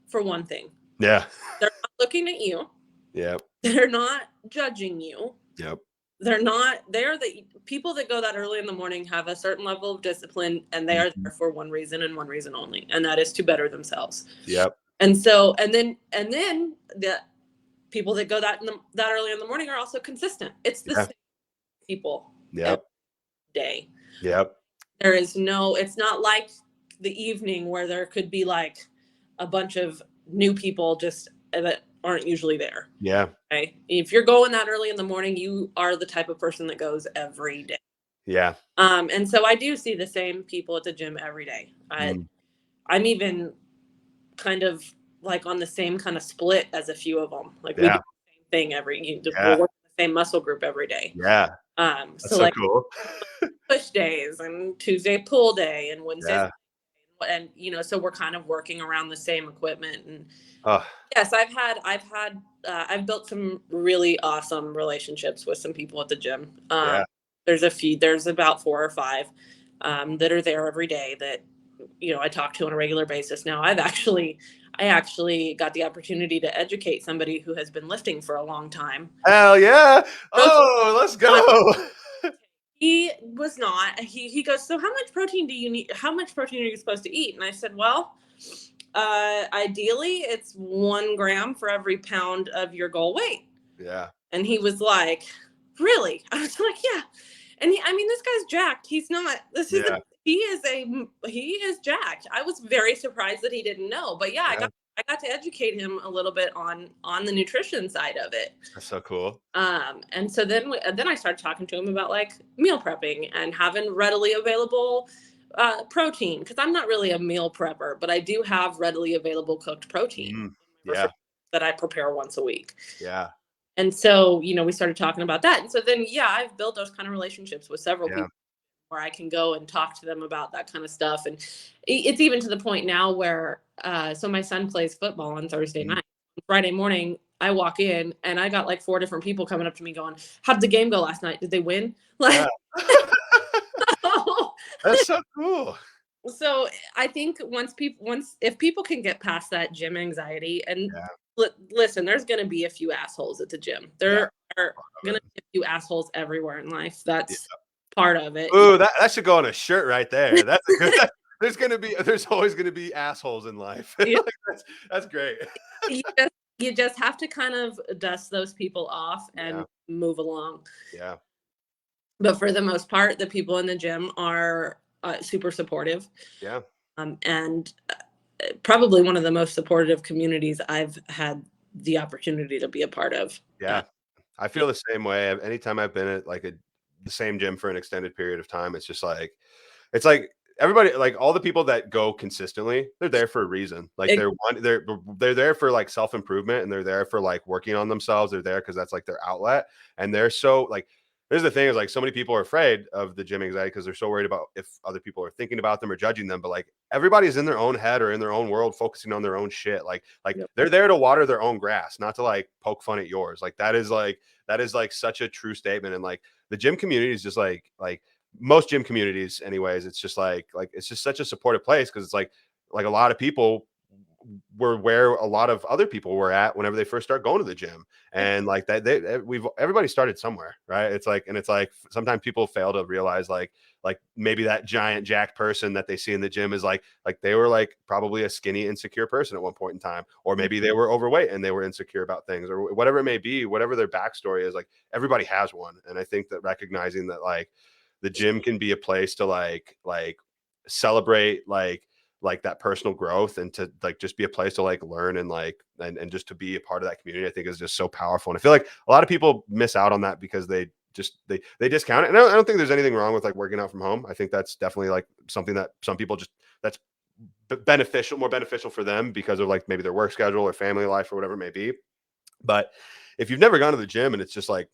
S2: for one thing.
S1: Yeah.
S2: They're not looking at you.
S1: Yep.
S2: They're not judging you.
S1: Yep.
S2: They're the people that go that early in the morning have a certain level of discipline, and they are
S1: Mhm.
S2: there for one reason and one reason only, and that is to better themselves.
S1: Yep.
S2: And so, and then the people that go that early in the morning are also consistent. It's the
S1: Yeah.
S2: same people every
S1: Yep.
S2: day.
S1: Yep.
S2: There is no, it's not like the evening where there could be like a bunch of new people just that aren't usually there.
S1: Yeah.
S2: Okay. If you're going that early in the morning, you are the type of person that goes every day.
S1: Yeah.
S2: And so I do see the same people at the gym every day.
S1: Mm.
S2: I'm even kind of like on the same kind of split as a few of them. Like we do
S1: Yeah.
S2: the same thing we're
S1: Yeah.
S2: working the same muscle group every day.
S1: Yeah. That's
S2: So
S1: so
S2: like
S1: cool.
S2: push days and Tuesday pull day and Wednesdays,
S1: Yeah.
S2: and so we're kind of working around the same equipment. And
S1: Oh,
S2: yes, I've built some really awesome relationships with some people at the gym.
S1: yeah.
S2: There's about 4 or 5 that are there every day that I talk to on a regular basis. Now I actually got the opportunity to educate somebody who has been lifting for a long time.
S1: Hell yeah.
S2: Protein.
S1: Oh, let's go.
S2: He was not. He goes, so how much protein do you need? How much protein are you supposed to eat? And I said, well, ideally it's 1 gram for every pound of your goal weight.
S1: Yeah.
S2: And he was like, really? I was like, yeah. And I mean, this guy's jacked. He's not.
S1: Yeah.
S2: He is jacked. I was very surprised that he didn't know. But yeah,
S1: Yeah.
S2: I got to educate him a little bit on the nutrition side of it.
S1: That's so cool.
S2: And so then I started talking to him about like meal prepping and having readily available protein, because I'm not really a meal prepper, but I do have readily available cooked protein
S1: Yeah.
S2: that I prepare once a week.
S1: Yeah.
S2: And so, we started talking about that. And so then, yeah, I've built those kind of relationships with several
S1: Yeah.
S2: people where I can go and talk to them about that kind of stuff. And it's even to the point now where, so my son plays football on Thursday night. Friday morning, I walk in and I got like 4 different people coming up to me going, how did the game go last night? Did they win?
S1: Yeah.
S2: Like,
S1: That's so cool.
S2: so I think if people can get past that gym anxiety, and listen, there's going to be a few assholes at the gym. There are going to be a few assholes everywhere in life. That's part of it.
S1: Ooh, that should go on a shirt right there. That's a good. There's always gonna be assholes in life.
S2: Yeah.
S1: Like, that's great.
S2: You just have to kind of dust those people off and move along.
S1: Yeah.
S2: But for the most part, the people in the gym are super supportive.
S1: Yeah.
S2: And probably one of the most supportive communities I've had the opportunity to be a part of.
S1: Yeah. I feel the same way. Anytime I've been at like the same gym for an extended period of time, it's just like it's like everybody, like all the people that go consistently, they're there for a reason. Like they're there for like self-improvement, and they're there for like working on themselves. They're there because that's like their outlet. And they're so like There's the thing is like so many people are afraid of the gym anxiety because they're so worried about if other people are thinking about them or judging them. But like everybody's in their own head or in their own world, focusing on their own shit. Like
S2: Yep.
S1: they're there to water their own grass, not to like poke fun at yours. Like that is like such a true statement. And like the gym community is just like most gym communities, anyways. It's just like it's just such a supportive place because it's like a lot of people were where a lot of other people were at whenever they first start going to the gym, and like that everybody started somewhere, right? It's like, and it's like sometimes people fail to realize like maybe that giant jack person that they see in the gym is like they were like probably a skinny insecure person at one point in time, or maybe they were overweight and they were insecure about things, or whatever it may be, whatever their backstory is. Like everybody has one, and I think that recognizing that like the gym can be a place to like celebrate like that personal growth, and to like just be a place to like learn and like and just to be a part of that community, I think is just so powerful. And I feel like a lot of people miss out on that because they just they discount it. And I don't think there's anything wrong with like working out from home. I think that's definitely like something that some people just that's beneficial, more beneficial for them because of like maybe their work schedule or family life or whatever it may be. But if you've never gone to the gym and it's just like,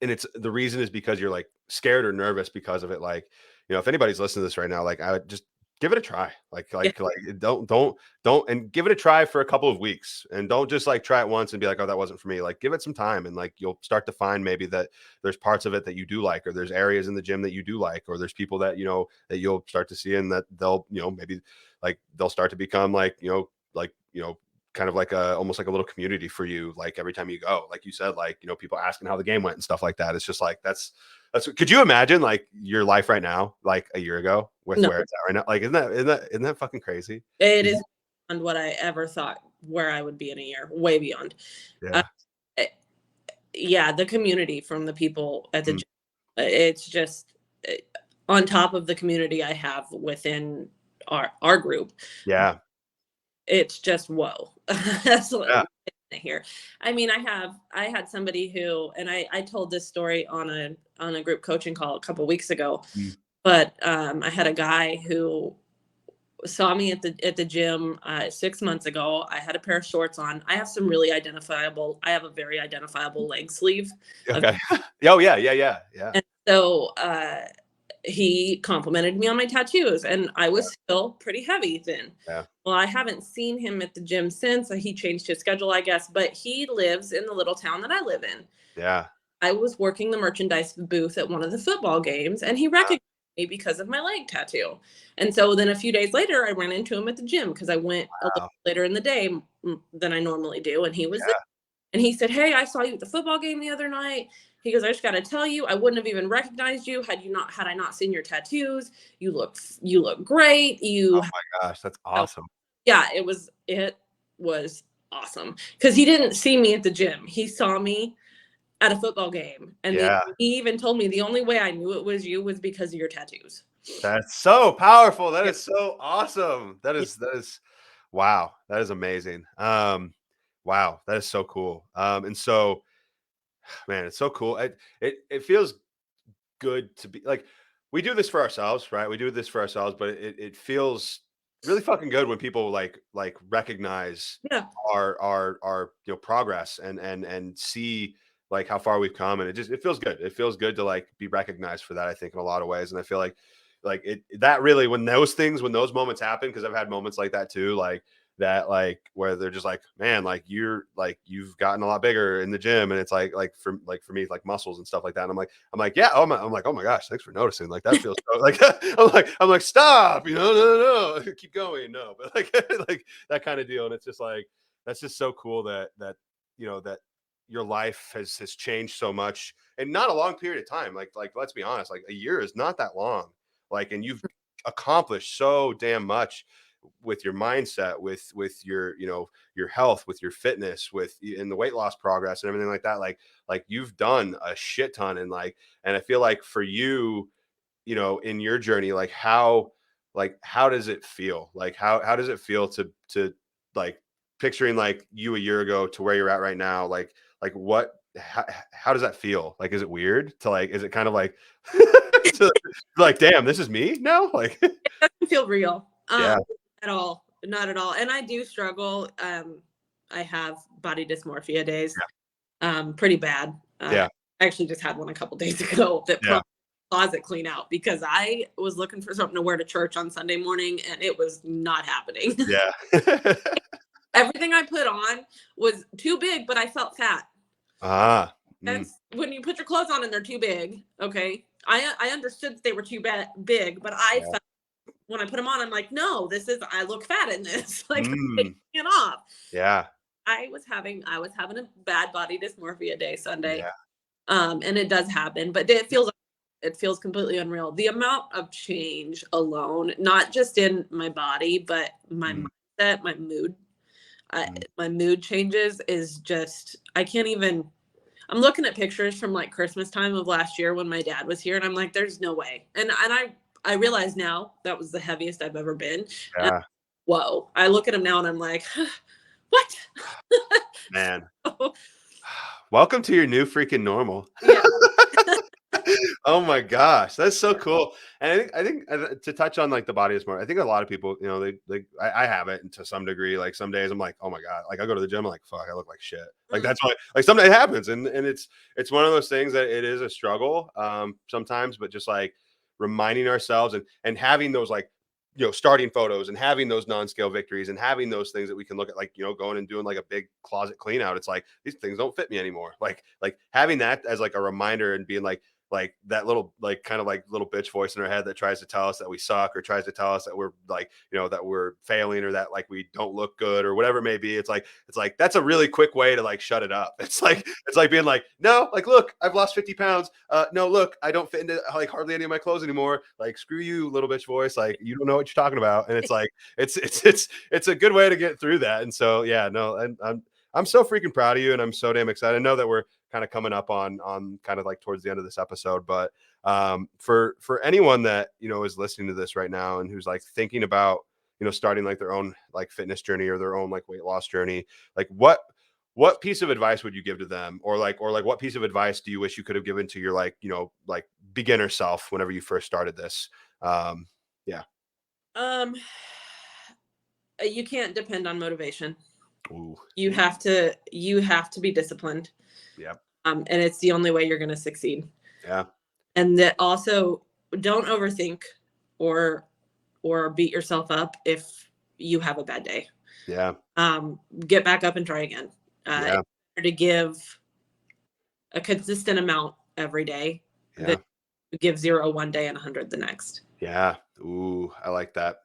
S1: and it's the reason is because you're like scared or nervous because of it, like, you know, if anybody's listening to this right now, like I would just give it a try.
S2: Yeah.
S1: Like don't and give it a try for a couple of weeks, and don't just like try it once and be like, oh, that wasn't for me. Like give it some time, and like you'll start to find maybe that there's parts of it that you do like, or there's areas in the gym that you do like, or there's people that, you know, that you'll start to see, and that they'll, you know, maybe like they'll start to become like, you know, kind of like a almost like a little community for you, like every time you go, like you said, like, you know, people asking how the game went and stuff like that. It's just like that's could you imagine like your life right now like a year ago with
S2: No,
S1: where it's at right now? Like isn't that fucking crazy?
S2: it is beyond what I ever thought where I would be in a year, way beyond. Uh,
S1: Yeah.
S2: eh, yeah, the community from the people at the
S1: Mm.
S2: gym, it's just eh, on top of the community I have within our group.
S1: Yeah.
S2: It's just whoa. That's
S1: Yeah.
S2: what here. I mean, I had somebody who, and I told this story on a group coaching call a couple weeks ago,
S1: Mm.
S2: but I had a guy who saw me at the gym 6 months ago. I had a pair of shorts on. I have a very identifiable leg sleeve. Of,
S1: Okay. Oh yeah, yeah, yeah, yeah.
S2: and so he complimented me on my tattoos, and I was still pretty heavy then.
S1: Yeah.
S2: Well, I haven't seen him at the gym since. He changed his schedule, I guess, but he lives in the little town that I live in.
S1: Yeah.
S2: I was working the merchandise booth at one of the football games, and he recognized me because of my leg tattoo. And so then a few days later, I ran into him at the gym because I went a little
S1: Wow.
S2: later in the day than I normally do, and he was there.
S1: Yeah.
S2: And he said, "Hey, I saw you at the football game the other night." He goes, "I just got to tell you, I wouldn't have even recognized you had I not seen your tattoos. You look great.
S1: Oh
S2: You
S1: my gosh, that's
S2: oh,
S1: awesome.
S2: yeah, it was awesome because he didn't see me at the gym. He saw me at a football game, and
S1: Yeah.
S2: he even told me the only way I knew it was you was because of your tattoos."
S1: That's so powerful. That
S2: Yeah,
S1: is so awesome.
S2: yeah,
S1: That is wow. That is amazing. Wow, that is so cool. And so man, it's so cool. It feels good to be like, we do this for ourselves, right? We do this for ourselves, but it feels really fucking good when people like recognize
S2: yeah.
S1: our you know progress and see like how far we've come, and it feels good. It feels good to like be recognized for that, I think, in a lot of ways. And I feel like it that really, when those moments happen, because I've had moments like that too, like that, like where they're just like, man, like you've gotten a lot bigger in the gym, and it's like for me, like muscles and stuff like that. And I'm like, yeah, I'm like, oh my gosh, thanks for noticing. Like that feels so, like I'm like, stop, you know, no, keep going, no, but like like that kind of deal. And it's just like that's just so cool that you know that your life has changed so much and not a long period of time. Like let's be honest, like a year is not that long. Like, and you've accomplished so damn much with your mindset, with your, you know, your health, with your fitness, with in the weight loss progress and everything like that. Like you've done a shit ton. And like, and I feel like for you, you know, in your journey, like how does it feel? Like how does it feel to like picturing like you a year ago to where you're at right now? Like what how does that feel? Like is it weird to like, is it kind of like to, like, damn, this is me now? Like
S2: Doesn't feel real
S1: yeah,
S2: at all, not at all. And I do struggle. I have body dysmorphia days, pretty bad.
S1: yeah,
S2: I actually just had one a couple days ago that
S1: Yeah.
S2: closet clean out because I was looking for something to wear to church on Sunday morning and it was not happening.
S1: Yeah.
S2: Everything I put on was too big, but I felt fat.
S1: Ah.
S2: And
S1: Mm,
S2: when you put your clothes on and they're too big, okay, I understood that they were too big, but I
S1: yeah.
S2: felt when I put them on, I'm like, no, I look fat in this. Like I'm taking
S1: Mm,
S2: it off.
S1: yeah.
S2: I was having a bad body dysmorphia day Sunday.
S1: Yeah.
S2: And it does happen, but it feels completely unreal. The amount of change alone, not just in my body, but my
S1: Mm,
S2: mindset, my mood.
S1: mm.
S2: My mood changes is just I can't even. I'm looking at pictures from like Christmas time of last year when my dad was here, and I'm like, there's no way. And I realize now that was the heaviest I've ever been. And
S1: Yeah.
S2: whoa, I look at him now and I'm like, what?
S1: Man.
S2: So,
S1: Welcome to your new freaking normal.
S2: yeah.
S1: Oh my gosh, that's so cool. And I think to touch on like the body is more. I think a lot of people, I have it and to some degree. Like some days I'm like, oh my god, like I go to the gym, I'm like, fuck, I look like shit. Like
S2: Mm,
S1: that's why, like someday it happens, and it's one of those things that it is a struggle sometimes, but just like reminding ourselves and having those like starting photos and having those non-scale victories and having those things that we can look at, like going and doing like a big closet clean out. It's like these things don't fit me anymore. Like having that as like a reminder and being like that little like kind of like little bitch voice in our head that tries to tell us that we suck or tries to tell us that we're like that we're failing or that like we don't look good or whatever it may be. It's like that's a really quick way to like shut it up. It's like being like, no, like look, I've lost 50 pounds. No, look, I don't fit into like hardly any of my clothes anymore. Like screw you, little bitch voice. Like you don't know what you're talking about. And it's like it's a good way to get through that. And so yeah, no, and I'm so freaking proud of you, and I'm so damn excited. I know that we're kind of coming up on kind of like towards the end of this episode, but for anyone that is listening to this right now and who's like thinking about starting like their own like fitness journey or their own like weight loss journey, like what piece of advice would you give to them, or like what piece of advice do you wish you could have given to your like like beginner self whenever you first started this? Yeah.
S2: Um, you can't depend on motivation.
S1: Ooh.
S2: You have to be disciplined.
S1: Yeah.
S2: And it's the only way you're going to succeed.
S1: Yeah.
S2: And that also don't overthink or beat yourself up if you have a bad day.
S1: Yeah.
S2: Get back up and try again.
S1: Yeah.
S2: It's better to give a consistent amount every day than
S1: Yeah.
S2: give 0 one day and 100 the next.
S1: Yeah. Ooh, I like that.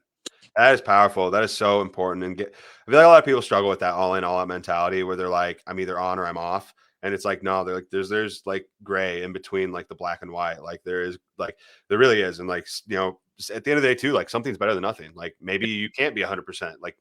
S1: That is powerful. That is so important. I feel like a lot of people struggle with that all in, all out mentality where they're like, I'm either on or I'm off. And it's like, no, they're like, there's like gray in between like the black and white. Like there really is. And like, just at the end of the day too, like something's better than nothing. Like maybe you can't be 100%. Like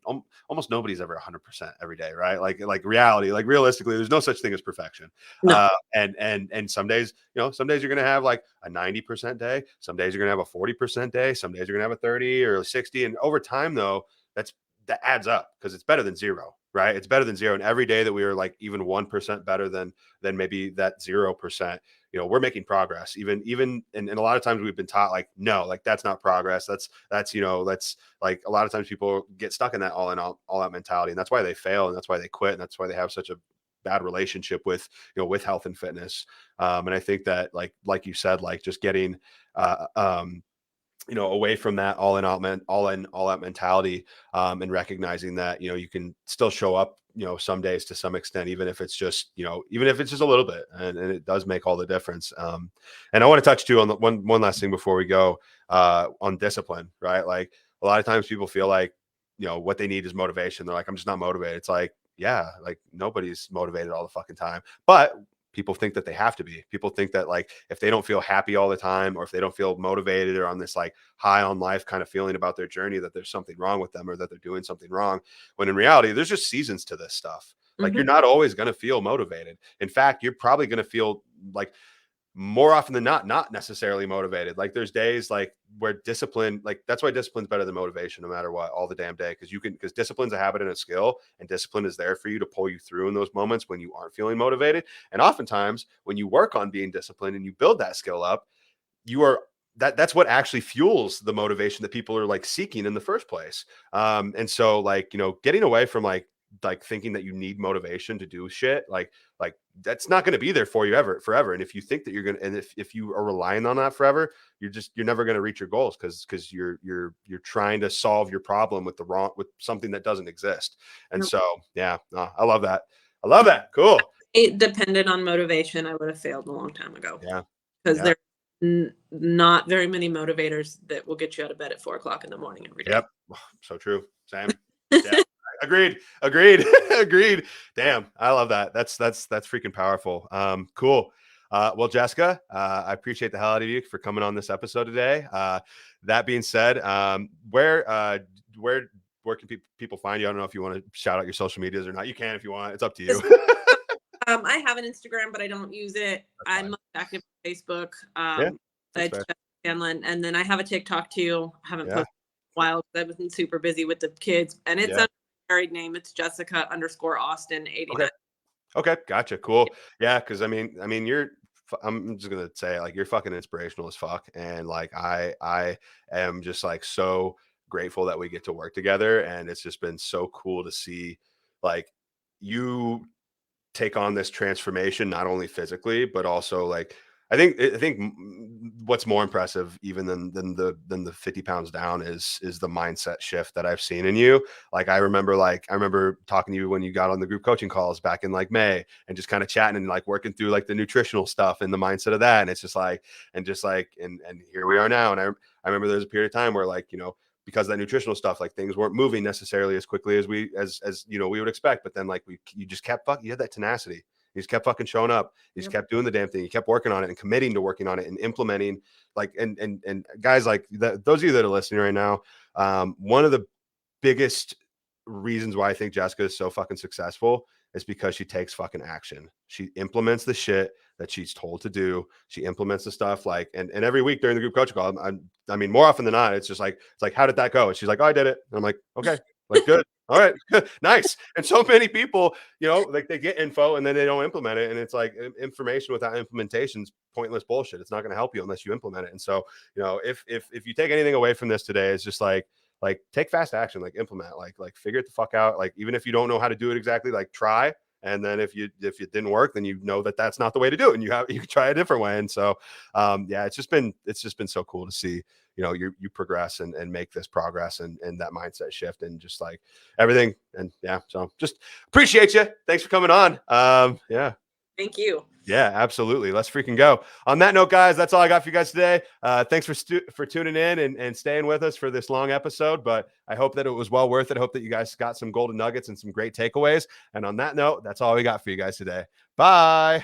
S1: almost nobody's ever 100% every day. Right. Like reality, like realistically, there's no such thing as perfection.
S2: No.
S1: And some days, some days you're going to have like a 90% day. Some days you're going to have a 40% day. Some days you're going to have a 30 or a 60. And over time though, that adds up because it's better than zero, right? It's better than zero. And every day that we are like even 1% better than maybe that 0%, we're making progress. And a lot of times we've been taught like, no, like that's not progress. That's that's like a lot of times people get stuck in that all in all out mentality. And that's why they fail, and that's why they quit. And that's why they have such a bad relationship with with health and fitness. And I think that like you said, like just getting uh um away from that all out mentality, and recognizing that, you can still show up, some days to some extent, even if it's just, even if it's just a little bit, and it does make all the difference. And I want to touch too on the one last thing before we go, on discipline, right? Like a lot of times people feel like, what they need is motivation. They're like, I'm just not motivated. It's like, yeah, like nobody's motivated all the fucking time, but people think that they have to be. People think that like if they don't feel happy all the time, or if they don't feel motivated or on this like high on life kind of feeling about their journey, that there's something wrong with them or that they're doing something wrong. When in reality, there's just seasons to this stuff. Like
S2: Mhm.
S1: you're not always going to feel motivated. In fact, you're probably going to feel like more often than not necessarily motivated. Like there's days like where discipline, like that's why discipline's better than motivation no matter what, all the damn day. Because discipline's a habit and a skill, and discipline is there for you to pull you through in those moments when you aren't feeling motivated. And oftentimes when you work on being disciplined and you build that skill up, you are that's what actually fuels the motivation that people are like seeking in the first place. And so like, getting away from like like thinking that you need motivation to do shit, like that's not going to be there for you forever. And if you think that you're going to, and if you are relying on that forever, you're never going to reach your goals, because you're trying to solve your problem with something that doesn't exist. And so, yeah, no, I love that. I love that. Cool.
S2: It depended on motivation, I would have failed a long time ago.
S1: Yeah.
S2: Because there's not very many motivators that will get you out of bed at 4:00 in the morning every day.
S1: Yep. So true. Same. Yeah. Agreed. Agreed. Damn. I love that. That's freaking powerful. Cool. Well, Jessica, I appreciate the hell out of you for coming on this episode today. That being said, where can people find you? I don't know if you want to shout out your social medias or not. You can if you want. It's up to you.
S2: I have an Instagram, but I don't use it. I'm most active on Facebook. And then I have a TikTok too. I haven't posted in a while because I've been super busy with the kids. And it's a married name. It's Jessica_Austin89.
S1: Okay. Gotcha. Cool. Yeah. Cause I mean, I'm just going to say, like, you're fucking inspirational as fuck. And like, I am just like so grateful that we get to work together. And it's just been so cool to see like you take on this transformation, not only physically, but also like, I think what's more impressive even than the 50 pounds down is the mindset shift that I've seen in you. Like, I remember talking to you when you got on the group coaching calls back in like May, and just kind of chatting and like working through like the nutritional stuff and the mindset of that. And it's just like, and here we are now. And I remember there's a period of time where, like, you know, because of that nutritional stuff, like things weren't moving necessarily as quickly as we would expect. But then like you just kept you had that tenacity. You just kept fucking showing up. You just kept doing the damn thing. You kept working on it and committing to working on it and implementing, like, and guys, like those of you that are listening right now, one of the biggest reasons why I think Jessica is so fucking successful is because she takes fucking action. She implements the shit that she's told to do. She implements the stuff, like, and every week during the group coaching call, I mean, more often than not, it's like, how did that go? And she's like, oh, I did it. And I'm like, okay, like, good. All right, nice. And so many people, you know, like they get info and then they don't implement it. And it's like, information without implementation is pointless bullshit. It's not going to help you unless you implement it. And so, you know, if you take anything away from this today, it's just like take fast action, like implement, like figure it the fuck out. Like, even if you don't know how to do it exactly, like try. And then if it didn't work, then you know that that's not the way to do it, and you can try a different way. And so, yeah, it's just been so cool to see, you know, you progress and make this progress and that mindset shift and just like everything. And yeah, so just appreciate you. Thanks for coming on. Yeah.
S2: Thank you.
S1: Yeah, absolutely. Let's freaking go. On that note, guys, that's all I got for you guys today. Thanks for tuning in and staying with us for this long episode, but I hope that it was well worth it. I hope that you guys got some golden nuggets and some great takeaways. And on that note, that's all we got for you guys today. Bye.